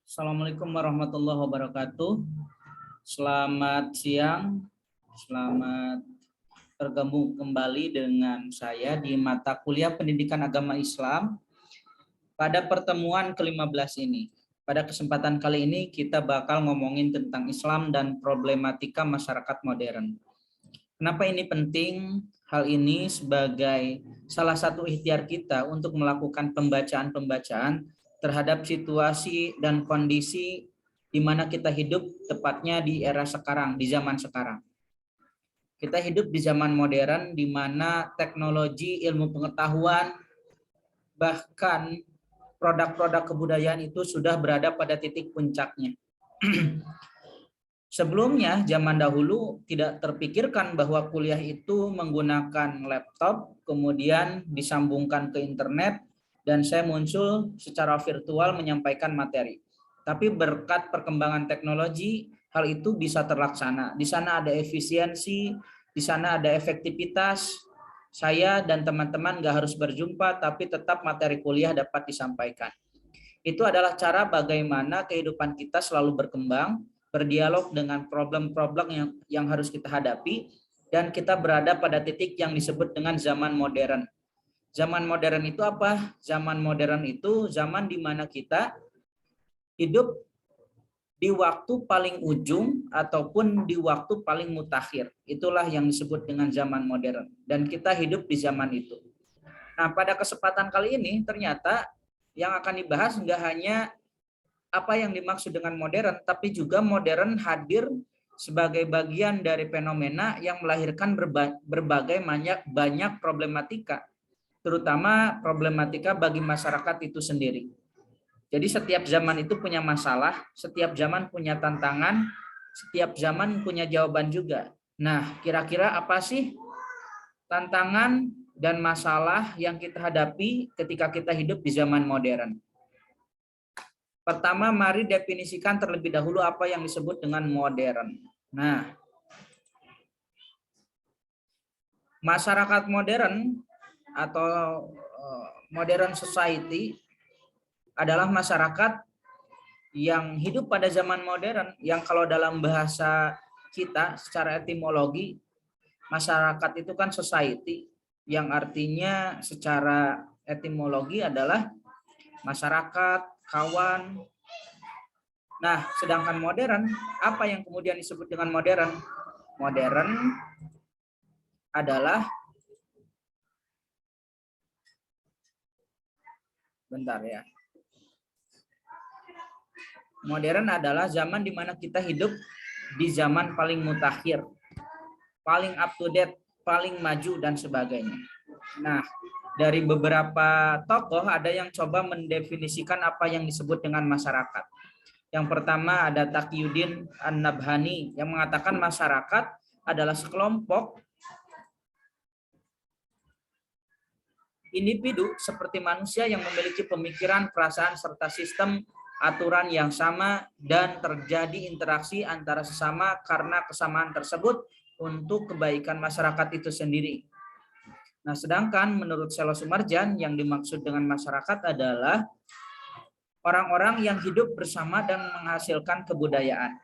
Assalamualaikum warahmatullahi wabarakatuh. Selamat siang, selamat bergabung kembali dengan saya di mata kuliah Pendidikan Agama Islam pada pertemuan ke-15 ini. Pada kesempatan kali ini kita bakal ngomongin tentang Islam dan problematika masyarakat modern. Kenapa ini penting? Hal ini sebagai salah satu ikhtiar kita untuk melakukan pembacaan-pembacaan terhadap situasi dan kondisi di mana kita hidup, tepatnya di era sekarang, di zaman sekarang. Kita hidup di zaman modern di mana teknologi, ilmu pengetahuan, bahkan produk-produk kebudayaan itu sudah berada pada titik puncaknya. Sebelumnya, zaman dahulu tidak terpikirkan bahwa kuliah itu menggunakan laptop, kemudian disambungkan ke internet, dan saya muncul secara virtual menyampaikan materi. Tapi berkat perkembangan teknologi, hal itu bisa terlaksana. Di sana ada efisiensi, di sana ada efektivitas. Saya dan teman-teman nggak harus berjumpa, tapi tetap materi kuliah dapat disampaikan. Itu adalah cara bagaimana kehidupan kita selalu berkembang, berdialog dengan problem-problem yang harus kita hadapi, dan kita berada pada titik yang disebut dengan zaman modern. Zaman modern itu apa? Zaman modern itu zaman di mana kita hidup di waktu paling ujung ataupun di waktu paling mutakhir. Itulah yang disebut dengan zaman modern. Dan kita hidup di zaman itu. Nah, pada kesempatan kali ini ternyata yang akan dibahas nggak hanya apa yang dimaksud dengan modern, tapi juga modern hadir sebagai bagian dari fenomena yang melahirkan berbagai banyak problematika, terutama problematika bagi masyarakat itu sendiri. Jadi setiap zaman itu punya masalah, setiap zaman punya tantangan, setiap zaman punya jawaban juga. Nah, kira-kira apa sih tantangan dan masalah yang kita hadapi ketika kita hidup di zaman modern? Pertama, mari definisikan terlebih dahulu apa yang disebut dengan modern. Nah, masyarakat modern atau modern society adalah masyarakat yang hidup pada zaman modern, yang kalau dalam bahasa kita secara etimologi, masyarakat itu kan society, yang artinya secara etimologi adalah masyarakat, kawan. Nah, sedangkan modern, apa yang kemudian disebut dengan modern? Modern adalah, bentar ya. Modern adalah zaman di mana kita hidup di zaman paling mutakhir, paling up to date, paling maju, dan sebagainya. Nah, dari beberapa tokoh ada yang coba mendefinisikan apa yang disebut dengan masyarakat. Yang pertama ada Taqiyuddin An-Nabhani yang mengatakan masyarakat adalah sekelompok individu seperti manusia yang memiliki pemikiran, perasaan, serta sistem aturan yang sama dan terjadi interaksi antara sesama karena kesamaan tersebut untuk kebaikan masyarakat itu sendiri. Nah, sedangkan menurut Selo Sumarjan yang dimaksud dengan masyarakat adalah orang-orang yang hidup bersama dan menghasilkan kebudayaan.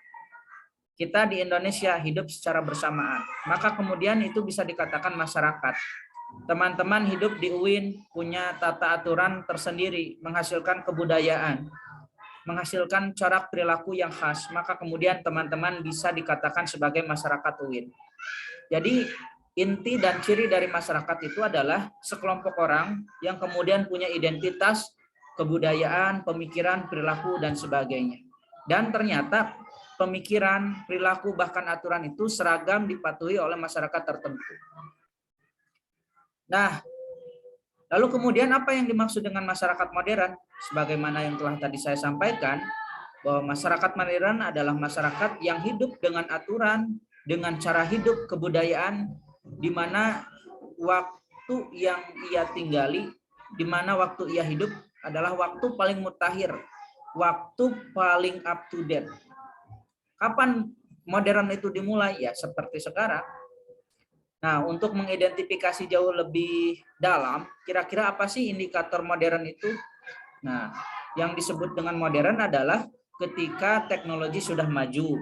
Kita di Indonesia hidup secara bersamaan, maka kemudian itu bisa dikatakan masyarakat. Teman-teman hidup di UIN punya tata aturan tersendiri, menghasilkan kebudayaan, menghasilkan corak perilaku yang khas, maka kemudian teman-teman bisa dikatakan sebagai masyarakat UIN. Jadi inti dan ciri dari masyarakat itu adalah sekelompok orang yang kemudian punya identitas, kebudayaan, pemikiran, perilaku, dan sebagainya. Dan ternyata pemikiran, perilaku, bahkan aturan itu seragam dipatuhi oleh masyarakat tertentu. Nah, lalu kemudian apa yang dimaksud dengan masyarakat modern? Sebagaimana yang telah tadi saya sampaikan, bahwa masyarakat modern adalah masyarakat yang hidup dengan aturan, dengan cara hidup kebudayaan, di mana waktu yang ia tinggali, di mana waktu ia hidup adalah waktu paling mutakhir, waktu paling up to date. Kapan modern itu dimulai? Ya seperti sekarang. Nah, untuk mengidentifikasi jauh lebih dalam, kira-kira apa sih indikator modern itu? Nah, yang disebut dengan modern adalah ketika teknologi sudah maju.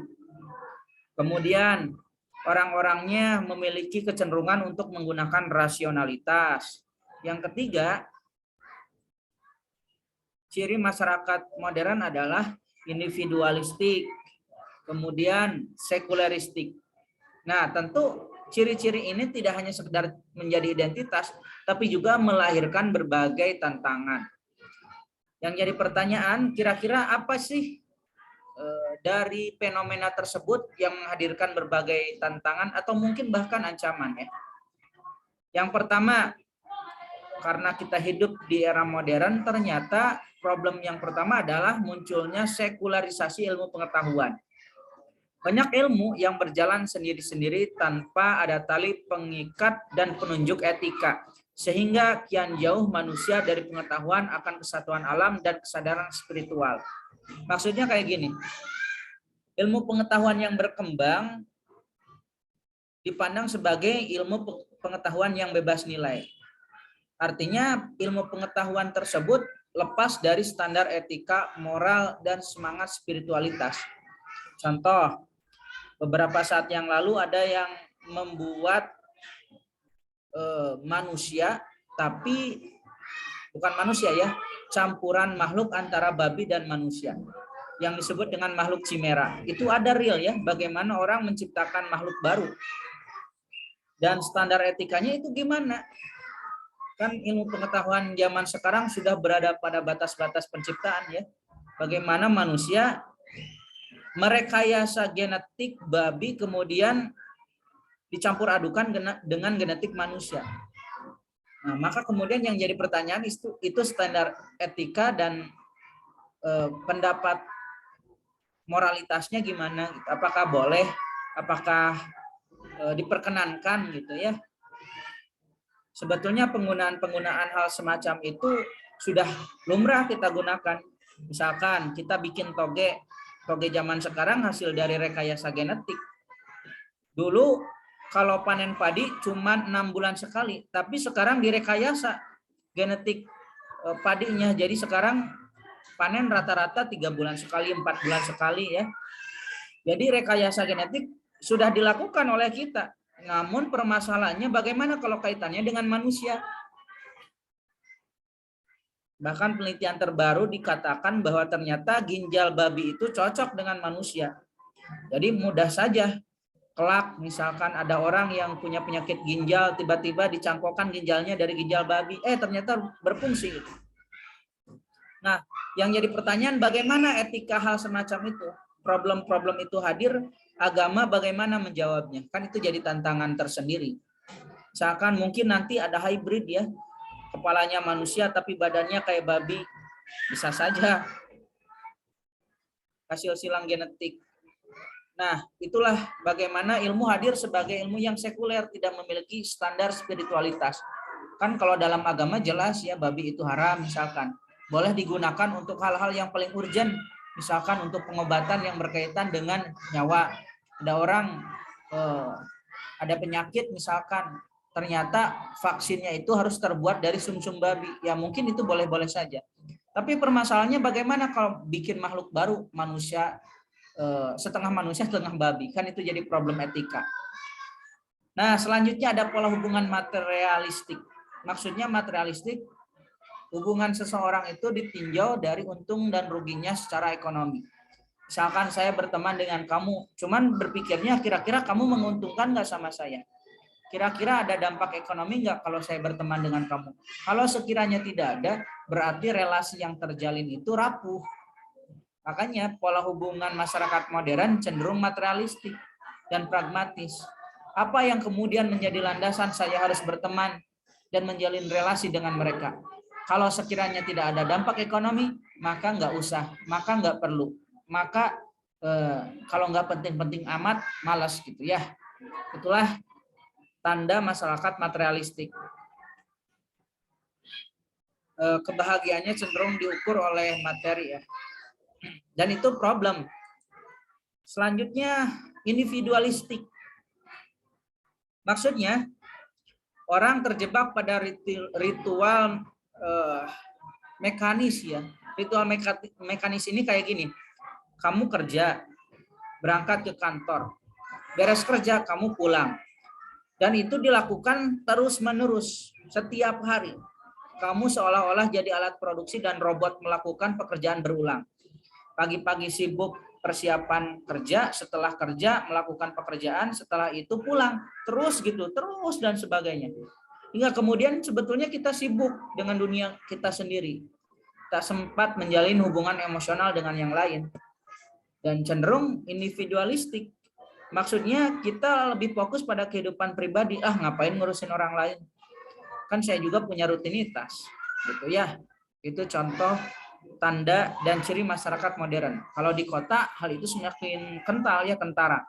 Kemudian, orang-orangnya memiliki kecenderungan untuk menggunakan rasionalitas. Yang ketiga, ciri masyarakat modern adalah individualistik, kemudian sekuleristik. Nah, tentu ciri-ciri ini tidak hanya sekedar menjadi identitas, tapi juga melahirkan berbagai tantangan. Yang jadi pertanyaan, kira-kira apa sih dari fenomena tersebut yang menghadirkan berbagai tantangan atau mungkin bahkan ancaman ya? Yang pertama, karena kita hidup di era modern, ternyata problem yang pertama adalah munculnya sekularisasi ilmu pengetahuan. Banyak ilmu yang berjalan sendiri-sendiri tanpa ada tali pengikat dan penunjuk etika, sehingga kian jauh manusia dari pengetahuan akan kesatuan alam dan kesadaran spiritual. Maksudnya kayak gini, ilmu pengetahuan yang berkembang dipandang sebagai ilmu pengetahuan yang bebas nilai. Artinya ilmu pengetahuan tersebut lepas dari standar etika, moral, dan semangat spiritualitas. Contoh, beberapa saat yang lalu ada yang membuat manusia, tapi bukan manusia ya, campuran makhluk antara babi dan manusia, yang disebut dengan makhluk chimera. Itu ada real ya, bagaimana orang menciptakan makhluk baru. Dan standar etikanya itu gimana? Kan ilmu pengetahuan zaman sekarang sudah berada pada batas-batas penciptaan ya. Bagaimana manusia merekayasa genetik babi kemudian dicampur adukan dengan genetik manusia. Nah, maka kemudian yang jadi pertanyaan itu standar etika dan pendapat moralitasnya gimana? Apakah boleh? Apakah diperkenankan gitu ya? Sebetulnya penggunaan hal semacam itu sudah lumrah kita gunakan. Misalkan kita bikin toge zaman sekarang hasil dari rekayasa genetik. Dulu kalau panen padi cuma 6 bulan sekali, tapi sekarang direkayasa genetik padinya. Jadi sekarang panen rata-rata 3 bulan sekali, 4 bulan sekali ya. Jadi rekayasa genetik sudah dilakukan oleh kita. Namun permasalahannya bagaimana kalau kaitannya dengan manusia? Bahkan penelitian terbaru dikatakan bahwa ternyata ginjal babi itu cocok dengan manusia. Jadi mudah saja kelak misalkan ada orang yang punya penyakit ginjal, tiba-tiba dicangkokkan ginjalnya dari ginjal babi, ternyata berfungsi. Nah, yang jadi pertanyaan bagaimana etika hal semacam itu? Problem-problem itu hadir, agama bagaimana menjawabnya? Kan itu jadi tantangan tersendiri. Misalkan mungkin nanti ada hybrid ya, kepalanya manusia tapi badannya kayak babi, bisa saja hasil silang genetik. Nah, itulah bagaimana ilmu hadir sebagai ilmu yang sekuler, tidak memiliki standar spiritualitas. Kan kalau dalam agama jelas ya babi itu haram misalkan. Boleh digunakan untuk hal-hal yang paling urgent, misalkan untuk pengobatan yang berkaitan dengan nyawa. Ada orang ada penyakit misalkan, ternyata vaksinnya itu harus terbuat dari sumsum babi. Ya mungkin itu boleh-boleh saja. Tapi permasalahannya bagaimana kalau bikin makhluk baru, manusia setengah manusia setengah babi, kan itu jadi problem etika. Nah, selanjutnya ada pola hubungan materialistik. Maksudnya materialistik, hubungan seseorang itu ditinjau dari untung dan ruginya secara ekonomi. Misalkan saya berteman dengan kamu, cuman berpikirnya kira-kira kamu menguntungkan nggak sama saya? Kira-kira ada dampak ekonomi nggak kalau saya berteman dengan kamu? Kalau sekiranya tidak ada, berarti relasi yang terjalin itu rapuh. Makanya pola hubungan masyarakat modern cenderung materialistik dan pragmatis. Apa yang kemudian menjadi landasan saya harus berteman dan menjalin relasi dengan mereka? Kalau sekiranya tidak ada dampak ekonomi, maka nggak usah, maka nggak perlu. Maka kalau nggak penting-penting amat, malas gitu ya. Itulah tanda masyarakat materialistik. Kebahagiaannya cenderung diukur oleh materi ya. Dan itu problem. Selanjutnya individualistik. Maksudnya, orang terjebak pada ritual mekanis ya. Ritual mekanis ini kayak gini. Kamu kerja, berangkat ke kantor. Beres kerja, kamu pulang. Dan itu dilakukan terus-menerus setiap hari. Kamu seolah-olah jadi alat produksi dan robot melakukan pekerjaan berulang. Pagi-pagi sibuk persiapan kerja, setelah kerja melakukan pekerjaan, setelah itu pulang. Terus gitu, terus dan sebagainya. Hingga kemudian sebetulnya kita sibuk dengan dunia kita sendiri. Tak sempat menjalin hubungan emosional dengan yang lain. Dan cenderung individualistik. Maksudnya kita lebih fokus pada kehidupan pribadi. Ngapain ngurusin orang lain? Kan saya juga punya rutinitas, gitu ya. Itu contoh tanda dan ciri masyarakat modern. Kalau di kota hal itu semakin kental ya, kentara.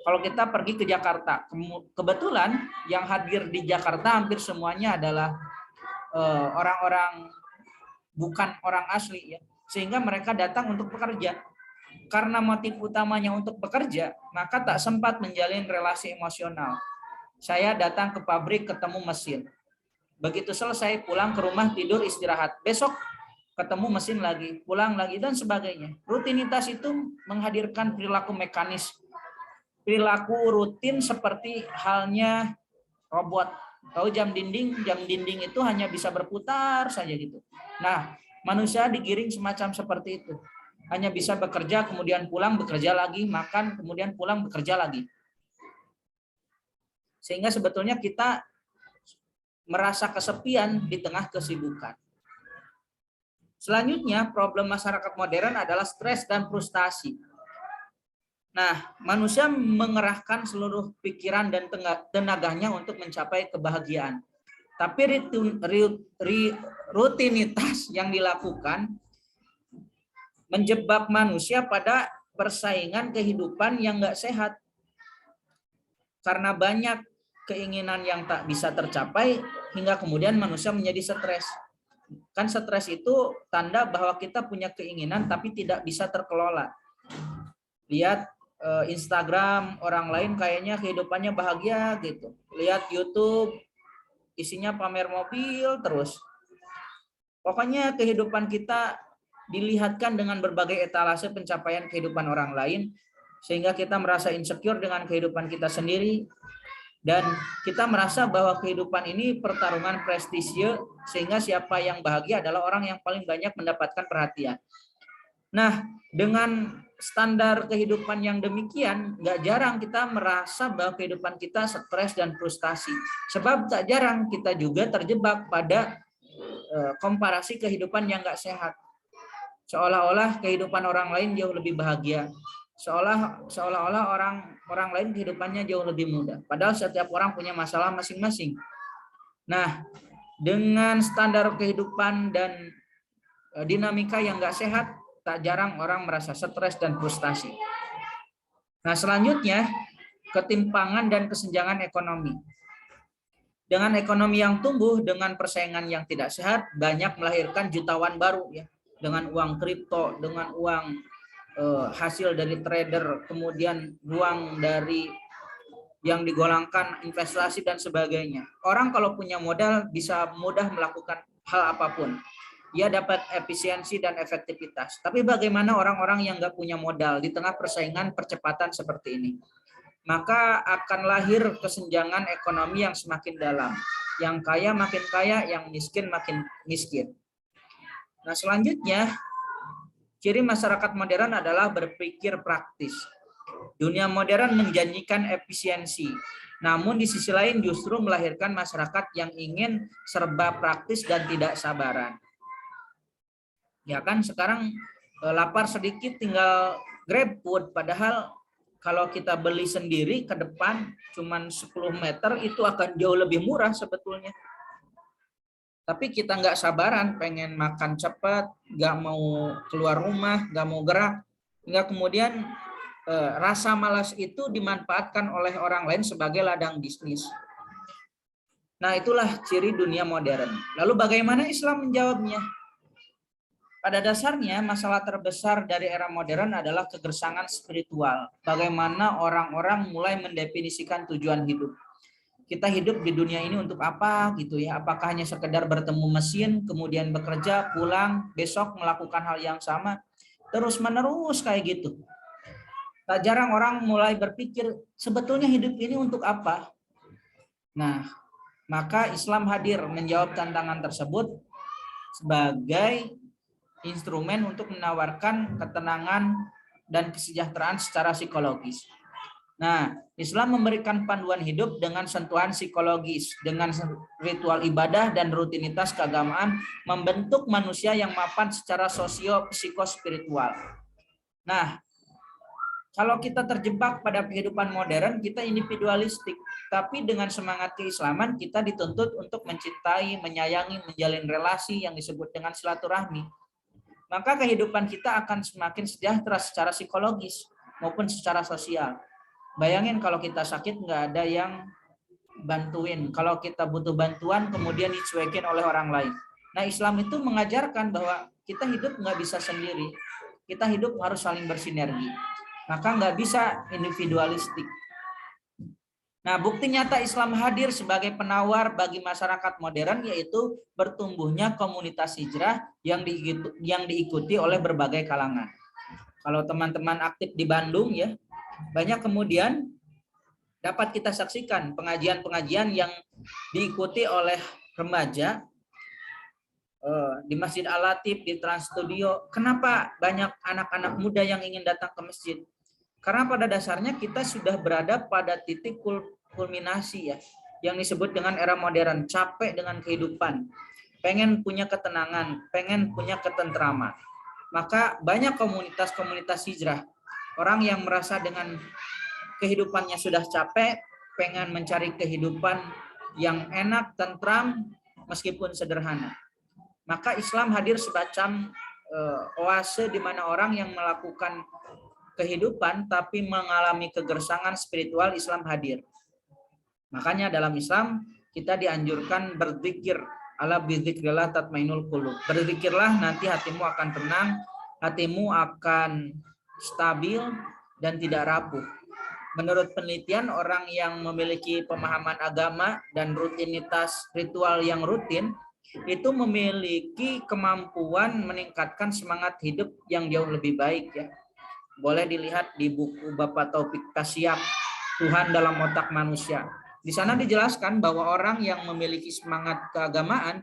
Kalau kita pergi ke Jakarta, kebetulan yang hadir di Jakarta hampir semuanya adalah orang-orang bukan orang asli ya, sehingga mereka datang untuk bekerja. Karena motif utamanya untuk bekerja, maka tak sempat menjalin relasi emosional. Saya datang ke pabrik ketemu mesin. Begitu selesai pulang ke rumah tidur istirahat. Besok ketemu mesin lagi, pulang lagi dan sebagainya. Rutinitas itu menghadirkan perilaku mekanis. Perilaku rutin seperti halnya robot. Tahu jam dinding itu hanya bisa berputar saja gitu. Nah, manusia digiring semacam seperti itu. Hanya bisa bekerja, kemudian pulang, bekerja lagi, makan, kemudian pulang, bekerja lagi. Sehingga sebetulnya kita merasa kesepian di tengah kesibukan. Selanjutnya, problem masyarakat modern adalah stres dan frustasi. Nah, manusia mengerahkan seluruh pikiran dan tenaganya untuk mencapai kebahagiaan. Tapi rutinitas yang dilakukan menjebak manusia pada persaingan kehidupan yang nggak sehat. Karena banyak keinginan yang tak bisa tercapai hingga kemudian manusia menjadi stres. Kan stres itu tanda bahwa kita punya keinginan tapi tidak bisa terkelola. Lihat Instagram orang lain kayaknya kehidupannya bahagia gitu. Lihat YouTube isinya pamer mobil terus. Pokoknya kehidupan kita dilihatkan dengan berbagai etalase pencapaian kehidupan orang lain sehingga kita merasa insecure dengan kehidupan kita sendiri. Dan kita merasa bahwa kehidupan ini pertarungan prestise sehingga siapa yang bahagia adalah orang yang paling banyak mendapatkan perhatian. Nah, dengan standar kehidupan yang demikian, nggak jarang kita merasa bahwa kehidupan kita stres dan frustasi. Sebab tak jarang kita juga terjebak pada komparasi kehidupan yang nggak sehat. Seolah-olah kehidupan orang lain jauh lebih bahagia. Seolah-olah orang lain kehidupannya jauh lebih mudah. Padahal setiap orang punya masalah masing-masing. Nah, dengan standar kehidupan dan dinamika yang nggak sehat, tak jarang orang merasa stres dan frustasi. Nah, selanjutnya ketimpangan dan kesenjangan ekonomi. Dengan ekonomi yang tumbuh, dengan persaingan yang tidak sehat, banyak melahirkan jutawan baru ya. Dengan uang kripto, dengan uang hasil dari trader, kemudian uang dari yang digolongkan investasi dan sebagainya. Orang kalau punya modal bisa mudah melakukan hal apapun. Dia dapat efisiensi dan efektivitas. Tapi bagaimana orang-orang yang nggak punya modal di tengah persaingan percepatan seperti ini? Maka akan lahir kesenjangan ekonomi yang semakin dalam. Yang kaya makin kaya, yang miskin makin miskin. Nah, selanjutnya ciri masyarakat modern adalah berpikir praktis. Dunia modern menjanjikan efisiensi, namun di sisi lain justru melahirkan masyarakat yang ingin serba praktis dan tidak sabaran. Ya kan, sekarang lapar sedikit tinggal grab food, padahal kalau kita beli sendiri ke depan cuman 10 meter itu akan jauh lebih murah sebetulnya. Tapi kita nggak sabaran, pengen makan cepat, nggak mau keluar rumah, nggak mau gerak. Hingga kemudian rasa malas itu dimanfaatkan oleh orang lain sebagai ladang bisnis. Nah, itulah ciri dunia modern. Lalu bagaimana Islam menjawabnya? Pada dasarnya, masalah terbesar dari era modern adalah kegersangan spiritual. Bagaimana orang-orang mulai mendefinisikan tujuan hidup. kita hidup di dunia ini untuk apa gitu ya? Apakah hanya sekedar bertemu mesin, kemudian bekerja, pulang, besok melakukan hal yang sama, terus menerus kayak gitu. Tak jarang orang mulai berpikir sebetulnya hidup ini untuk apa? Nah, maka Islam hadir menjawab tantangan tersebut sebagai instrumen untuk menawarkan ketenangan dan kesejahteraan secara psikologis. Nah, Islam memberikan panduan hidup dengan sentuhan psikologis, dengan ritual ibadah dan rutinitas keagamaan, membentuk manusia yang mapan secara sosio-psikospiritual. Nah, kalau kita terjebak pada kehidupan modern, kita individualistik. Tapi dengan semangat keislaman, kita dituntut untuk mencintai, menyayangi, menjalin relasi yang disebut dengan silaturahmi. Maka kehidupan kita akan semakin sejahtera secara psikologis maupun secara sosial. Bayangin kalau kita sakit nggak ada yang bantuin. Kalau kita butuh bantuan kemudian dicuekin oleh orang lain. Nah, Islam itu mengajarkan bahwa kita hidup nggak bisa sendiri. Kita hidup harus saling bersinergi. Maka nggak bisa individualistik. Nah, bukti nyata Islam hadir sebagai penawar bagi masyarakat modern yaitu bertumbuhnya komunitas hijrah yang diikuti oleh berbagai kalangan. Kalau teman-teman aktif di Bandung ya, banyak kemudian dapat kita saksikan pengajian-pengajian yang diikuti oleh remaja di Masjid Al-Latif, di Trans Studio. Kenapa banyak anak-anak muda yang ingin datang ke masjid? Karena pada dasarnya kita sudah berada pada titik kulminasi ya, yang disebut dengan era modern, capek dengan kehidupan, pengen punya ketenangan, pengen punya ketentraman. Maka banyak komunitas-komunitas hijrah, orang yang merasa dengan kehidupannya sudah capek, pengen mencari kehidupan yang enak, tentram, meskipun sederhana. Maka Islam hadir semacam oase di mana orang yang melakukan kehidupan tapi mengalami kegersangan spiritual, Islam hadir. Makanya dalam Islam kita dianjurkan berzikir, ala bidzikrillah tatmainul qulub. Berzikirlah, nanti hatimu akan tenang, hatimu akan stabil dan tidak rapuh. Menurut penelitian, orang yang memiliki pemahaman agama dan rutinitas ritual yang rutin itu memiliki kemampuan meningkatkan semangat hidup yang jauh lebih baik ya. Boleh dilihat di buku Bapak Taufik Kasyaf, Tuhan dalam Otak Manusia. Di sana dijelaskan bahwa orang yang memiliki semangat keagamaan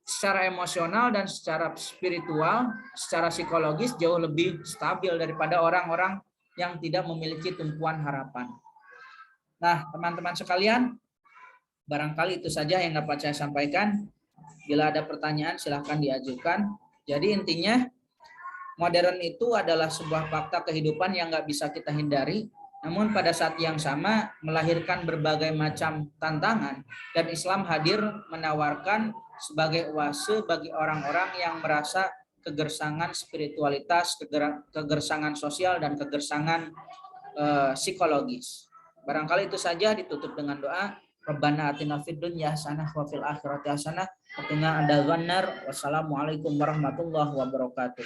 secara emosional dan secara spiritual, secara psikologis jauh lebih stabil daripada orang-orang yang tidak memiliki tumpuan harapan. Nah, teman-teman sekalian, barangkali itu saja yang dapat saya sampaikan. Bila ada pertanyaan, silahkan diajukan. Jadi intinya, modern itu adalah sebuah fakta kehidupan yang nggak bisa kita hindari, namun pada saat yang sama melahirkan berbagai macam tantangan, dan Islam hadir menawarkan sebagai oase bagi orang-orang yang merasa kegersangan spiritualitas, kegersangan sosial, dan kegersangan psikologis. Barangkali itu saja, ditutup dengan doa. Rabbana atina fid dunya hasanah wa fil akhirati hasanah wa qina adzabannar. Wassalamualaikum warahmatullahi wabarakatuh.